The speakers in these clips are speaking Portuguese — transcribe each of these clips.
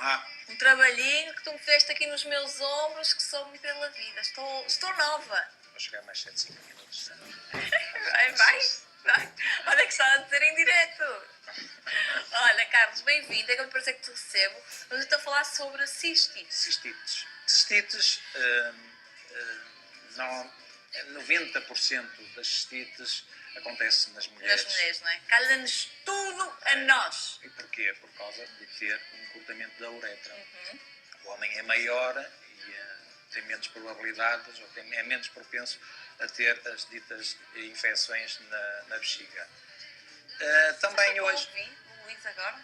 Ah, Um trabalhinho que tu me fizeste aqui nos meus ombros, que sou-me pela vida. Estou nova. vou chegar mais 7, 5 minutos. Vai. Olha que está a dizer em direto. Olha, Carlos, bem-vindo. É que me parece que te recebo. Mas eu estou a falar sobre cistites. Cistites, não, 90% das cistites acontece nas mulheres. Nas mulheres, não é? Calha-nos tudo a nós. E porquê? Por causa de ter um encurtamento da uretra. O homem é maior e tem menos probabilidades, ou é menos propenso a ter as ditas infecções na bexiga. Também hoje... Ouvi o Luís agora?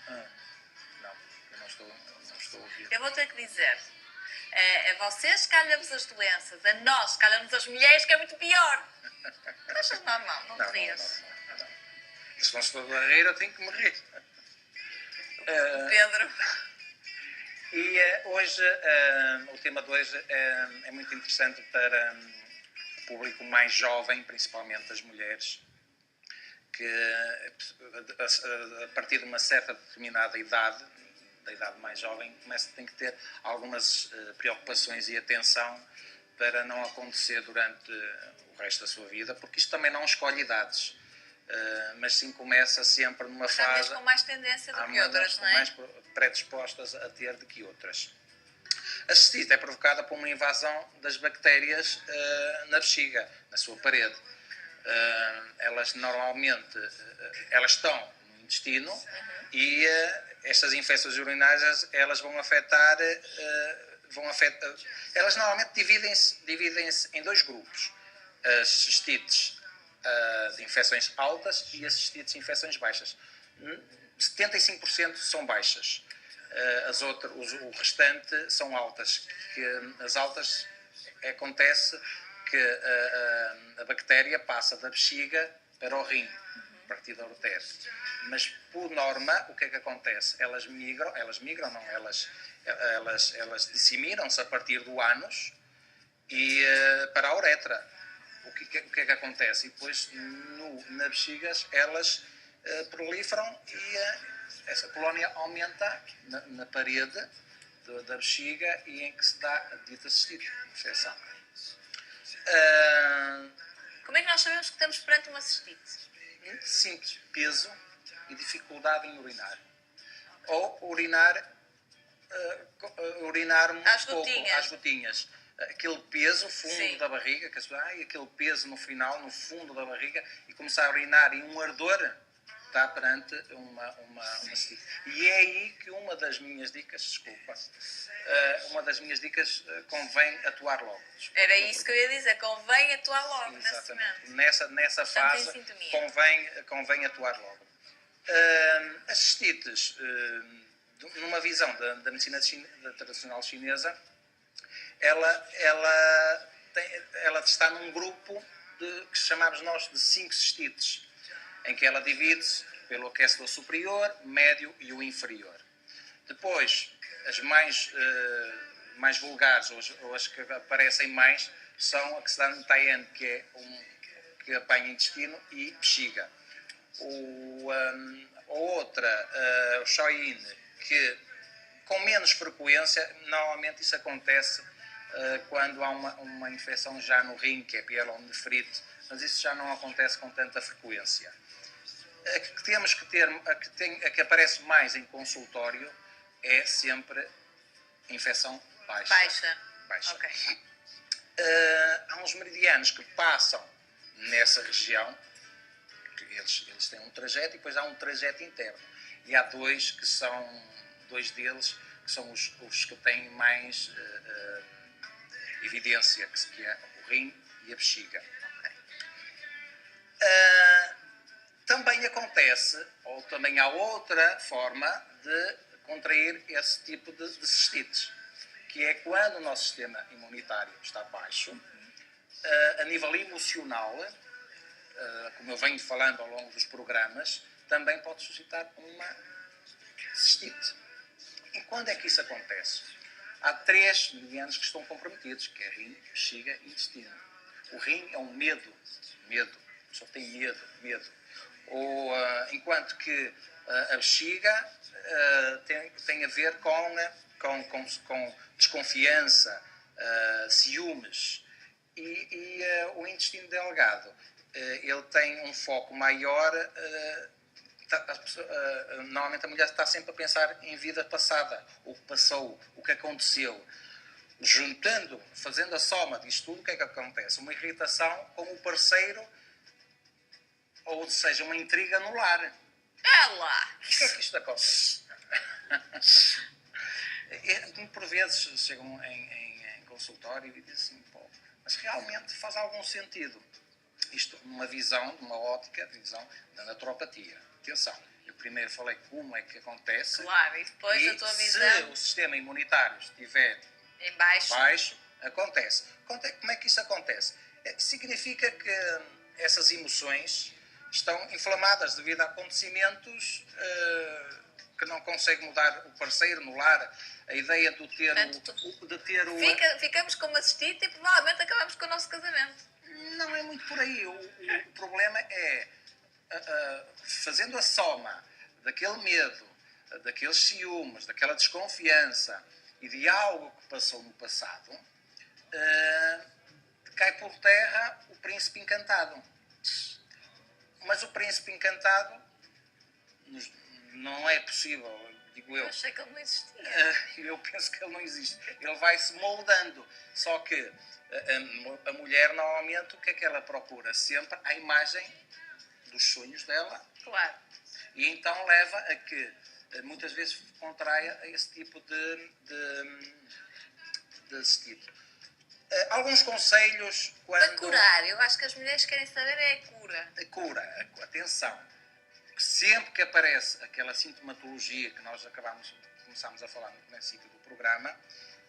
Não, eu não estou a ouvir. Eu vou ter que dizer. A vocês calham-vos as doenças, a nós calham-nos as mulheres, que é muito pior. Achas normal, não te rias. Não. Se não estou a rir, eu tenho que me rir. Pedro. E hoje, o tema de hoje é muito interessante para o público mais jovem, principalmente as mulheres, que a partir de uma certa determinada idade, da idade mais jovem, tem que ter algumas preocupações e atenção para não acontecer durante o resto da sua vida, porque isto também não escolhe idades, mas sim começa sempre numa fase... Há com mais tendência do que outras, não é? mais predispostas a ter do que outras. A cistite é provocada por uma invasão das bactérias na bexiga, na sua parede. Elas normalmente estão no intestino e estas infecções urinárias elas vão afetar, elas normalmente dividem-se em dois grupos: as cistites de infecções altas e as cistites de infecções baixas. 75% são baixas, o restante são altas. As altas acontece que a bactéria passa da bexiga para o rim, a partir da ureter. Mas, por norma, o que é que acontece? Elas disseminam-se a partir do ânus e para a uretra. O que é que acontece? E depois, na bexiga, elas proliferam e essa colónia aumenta na parede da bexiga e em que se dá a dita cistite, infecção. Como é que nós sabemos que estamos perante uma cistite? Muito simples: peso e dificuldade em urinar. Ou urinar muito às pouco, gotinhas. às gotinhas. Aquele peso, fundo Sim. da barriga, que aquele peso no final, no fundo da barriga, e começar a urinar e um ardor, está perante uma cistite. E é aí que uma das minhas dicas, convém atuar logo. Era isso que eu ia dizer, convém atuar logo. Exatamente. Nessa fase convém atuar logo. As cistites, numa visão da medicina tradicional chinesa, ela está num grupo que chamamos nós de 5 cistites, em que ela divide-se pelo aquecedor superior, médio e o inferior. Depois, as mais vulgares, ou as que aparecem mais, são a que se dá no Taian, que é que apanha intestino e bexiga. A outra, o Shoyin, que com menos frequência, normalmente isso acontece quando há uma infecção já no rim, que é pielonefrite, mas isso já não acontece com tanta frequência. A que temos que ter, a que aparece mais em consultório é sempre a infecção baixa. Okay. Há uns meridianos que passam nessa região, que eles têm um trajeto e depois há um trajeto interno. E há dois deles que são os que têm mais evidência, que é o rim e a bexiga. Também acontece, ou também há outra forma de contrair esse tipo de cistites, que é quando o nosso sistema imunitário está baixo, a nível emocional, como eu venho falando ao longo dos programas, também pode suscitar uma cistite. E quando é que isso acontece? Há 3 meridianos que estão comprometidos, que é rim, bexiga e intestino. O rim é um medo, só tem medo. Enquanto que a bexiga tem a ver com desconfiança, ciúmes. E o intestino delgado, ele tem um foco maior. Normalmente a mulher está sempre a pensar em vida passada, o que passou, o que aconteceu. Juntando, fazendo a soma disto tudo, o que é que acontece? Uma irritação com o parceiro, ou seja, uma intriga no lar. Ela! O que é que isto acontece? Por vezes chegam em consultório e dizem assim, pô, mas realmente faz algum sentido. Isto numa visão, numa ótica, visão da naturopatia. Atenção, eu primeiro falei como é que acontece. Claro, e depois a tua visão. Se o sistema imunitário estiver em baixo, acontece. Como é que isso acontece? Significa que essas emoções estão inflamadas devido a acontecimentos que não consegue mudar o parceiro no lar. A ideia de ter o... Ficamos como assistido e provavelmente acabamos com o nosso casamento. Não é muito por aí. O problema é, fazendo a soma daquele medo, daqueles ciúmes, daquela desconfiança e de algo que passou no passado, cai por terra o príncipe encantado. Mas o príncipe encantado não é possível, digo eu. Eu achei que ele não existia. Eu penso que ele não existe. Ele vai se moldando. Só que a mulher, normalmente, o que é que ela procura? Sempre a imagem dos sonhos dela. Claro. E então leva a que, muitas vezes, contraia esse tipo desse tipo. Alguns conselhos quando... Para curar, eu acho que as mulheres querem saber é a cura. A cura, atenção. Sempre que aparece aquela sintomatologia que nós começámos a falar no princípio do programa,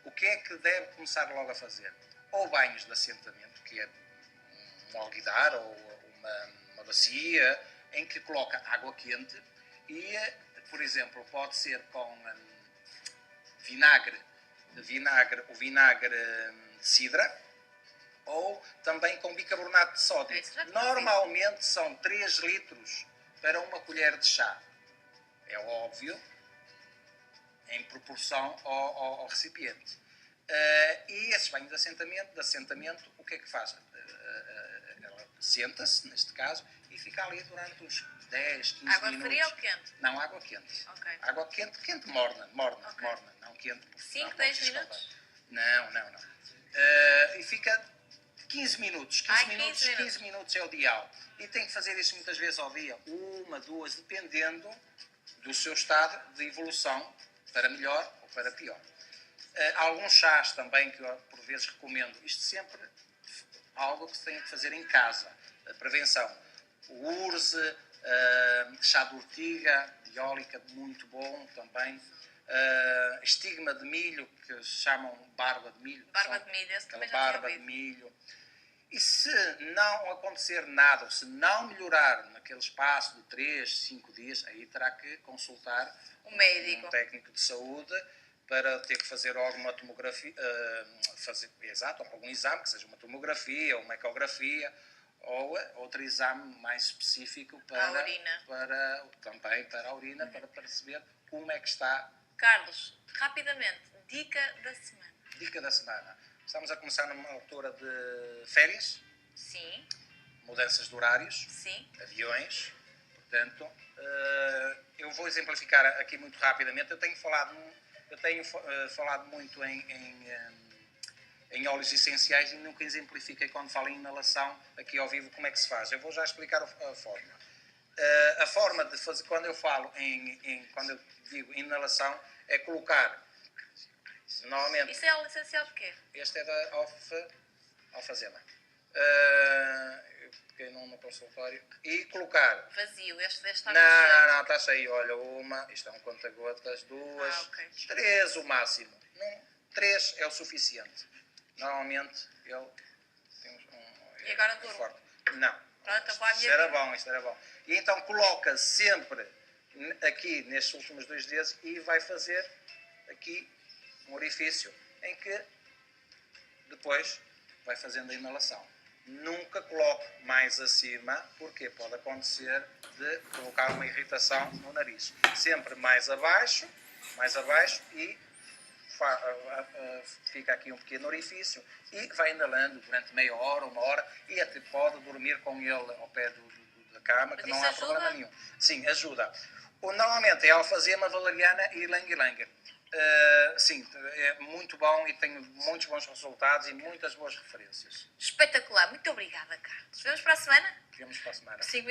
o que é que deve começar logo a fazer? Ou banhos de assentamento, que é um alguidar ou uma bacia, em que coloca água quente e, por exemplo, pode ser com o vinagre de cidra, ou também com bicarbonato de sódio. Normalmente são 3 litros para uma colher de chá. É óbvio, em proporção ao recipiente. E esses banhos de assentamento, o que é que faz? Ela senta-se, neste caso, e fica ali durante uns 10, 15 água minutos. Água fria ou quente? Não, água quente. Okay. Água quente morna, não quente. 5, 10 minutos? Não. E fica 15 minutos. 15 minutos é o ideal. E tem que fazer isso muitas vezes ao dia. 1, 2, dependendo do seu estado de evolução, para melhor ou para pior. Há alguns chás também que eu, por vezes, recomendo. Isto sempre algo que se tem que fazer em casa. A prevenção. O urze, chá de ortiga, de ólica, muito bom também. Estigma de milho, que chamam barba de milho. Barba de milho, esse aquela também já barba de milho. E se não acontecer nada, ou se não melhorar naquele espaço de 3, 5 dias, aí terá que consultar um médico, um técnico de saúde, para ter que fazer alguma tomografia, algum exame, que seja uma tomografia, uma ecografia, ou outro exame mais específico para a urina. Também para a urina, para perceber como é que está. Carlos, rapidamente, dica da semana. Dica da semana. Estamos a começar numa altura de férias. Sim. Mudanças de horários. Sim. Aviões. Portanto, eu vou exemplificar aqui muito rapidamente. Eu tenho falado muito em óleos essenciais e nunca exemplifiquei quando falo em inalação aqui ao vivo como é que se faz. Eu vou já explicar a forma. A forma de fazer, quando eu falo quando eu digo inalação, é colocar, normalmente... Isso é óleo essencial de quê? Este é da alfazema. Eu peguei no consultório. E colocar... Vazio, este está não, está cheio. Olha, isto é um conta-gotas, 2, okay. 3 o máximo. 3 é o suficiente. Normalmente ele tem e agora durmo? Forte. Não. Pronto, Isto era bom. E então coloca sempre aqui nestes últimos 2 dias e vai fazer aqui um orifício em que depois vai fazendo a inalação. Nunca coloque mais acima, porque pode acontecer de provocar uma irritação no nariz. Sempre mais abaixo e fica aqui um pequeno orifício e vai inalando durante meia hora, uma hora e até pode dormir com ele ao pé da cama, que não há problema nenhum. Sim, ajuda. Normalmente é alfazema, valeriana e ylang-ylang. Sim, é muito bom e tenho muitos bons resultados e muitas boas referências. Espetacular. Muito obrigada, Carlos. Vemos para a semana? Vemos para a semana. Sigo